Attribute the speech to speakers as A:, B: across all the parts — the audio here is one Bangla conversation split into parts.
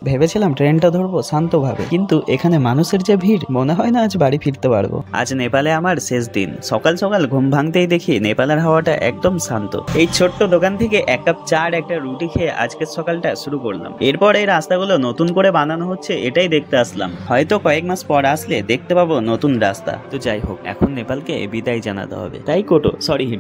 A: ভেবেছিলাম ট্রেনটা ধরবো শান্তভাবে, কিন্তু এখানে মানুষের যে ভিড়, মনে হয় না আজ বাড়ি ফিরতে পারবো। আজ নেপালে আমার শেষ দিন। সকাল সকাল ঘুম ভাঙতেই দেখি নেপালের হাওয়াটা একদম শান্ত। এই ছোট্ট দোকান থেকে এক কাপ চা আর একটা রুটি খেয়ে আজকের সকালটা শুরু করলাম। এরপর এই রাস্তাগুলো নতুন করে বানানো হচ্ছে, এটাই দেখতে আসলাম। হয়তো কয়েক মাস পর আসলে দেখতে পাবো নতুন রাস্তা। তো যাই হোক, এখন নেপালকে বিদায় জানাতে হবে, তাই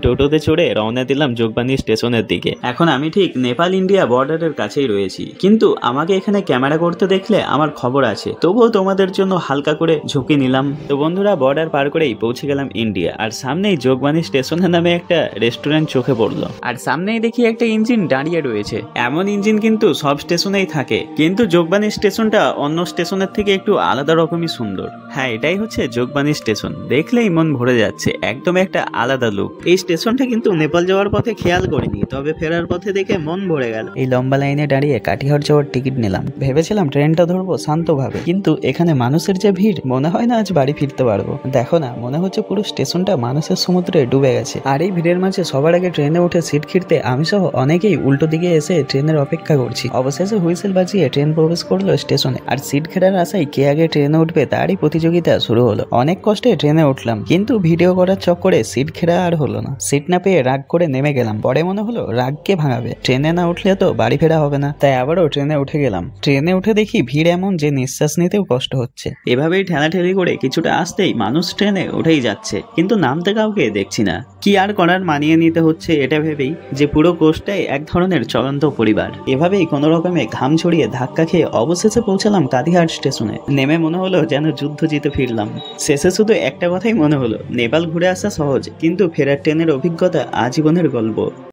A: টোটোতে চড়ে রওনা দিলাম যোগবানী স্টেশনের দিকে। এখন আমি ঠিক নেপাল ইন্ডিয়া বর্ডারের কাছেই রয়েছি, কিন্তু আমাকে এখানে ক্যামেরা করতে দেখলে আমার খবর আছে, তবুও তোমাদের জন্য হালকা করে ঝুঁকি নিলাম। তো বন্ধুরা, বর্ডার পার করেই পৌঁছে গেলাম ইন্ডিয়া, আর সামনেই যোগবানী স্টেশনের নামে একটা রেস্টুরেন্ট চোখে পড়লো। আর সামনেই দেখি একটা ইঞ্জিন দাঁড়িয়ে রয়েছে। এমন ইঞ্জিন কিন্তু সব স্টেশনেই থাকে, কিন্তু যোগবানী স্টেশনটা অন্য স্টেশনের থেকে একটু আলাদা রকমই সুন্দর। হ্যাঁ, এটাই হচ্ছে যোগবানী স্টেশন। দেখলেই মন ভরে যাচ্ছে, একদম একটা আলাদা লুক। এই স্টেশনটা কিন্তু নেপাল যাওয়ার পথে খেয়াল করিনি, তবে ফেরার পথে দেখে মন ভরে গেল। এই লম্বা লাইনে দাঁড়িয়ে কাটিহার যাওয়ার টিকিট নিলাম। ভেবেছিলাম ট্রেনটা ধরবো শান্তভাবে, কিন্তু এখানে মানুষের যে ভিড়, মনে হয় না আজ বাড়ি ফিরতে পারবো। দেখো না, মনে হচ্ছে পুরো স্টেশনটা মানুষের সমুদ্রে ডুবে গেছে। আর এই ভিড়ের মাঝে সবার আগে ট্রেনে উঠে সিট খিঁড়তে আমি সহ অনেকেই উল্টো দিকে এসে ট্রেনের অপেক্ষা করছি। অবশেষে হুইসেল বাজিয়ে ট্রেন প্রবেশ করলো স্টেশনে, আর সিট ঘেরার আশায় কে আগে ট্রেনে উঠবে তারই প্রতিযোগিতা শুরু হলো। অনেক কষ্টে ট্রেনে উঠলাম, কিন্তু ভিডিও করার চক্করে সিট ঘেরা আর হলো না। সিট না পেয়ে রাগ করে নেমে গেলাম। পরে মনে হলো রাগকে ভাঙাবে, ট্রেনে না উঠলে তো বাড়ি ফেরা হবে না, তাই আবারও ট্রেনে উঠে গেলাম। ট্রেনে উঠে দেখি ভিড় এমন যে নিঃশ্বাস নিতেও কষ্ট হচ্ছে। এভাবেই ঠেলাঠেলি করে কিছুটা আসতেই মানুষ ট্রেনে উঠেই যাচ্ছে, কিন্তু নামতে কাউকে দেখছি না। কি আর করার, মানিয়ে নিতে হচ্ছে এটা ভেবেই যে পুরো কোচটাই এক ধরনের চলন্ত পরিবার। এভাবেই কোনো রকমে ঘাম ছড়িয়ে ধাক্কা খেয়ে অবশেষে পৌঁছালাম কাটিহার স্টেশনে। নেমে মনে হলো যেন যুদ্ধ জিতে ফিরলাম। শেষে শুধু একটা কথাই মনে হলো, নেপাল ঘুরে আসা সহজ, কিন্তু ফেরার ট্রেনের অভিজ্ঞতা আজীবনের গল্প।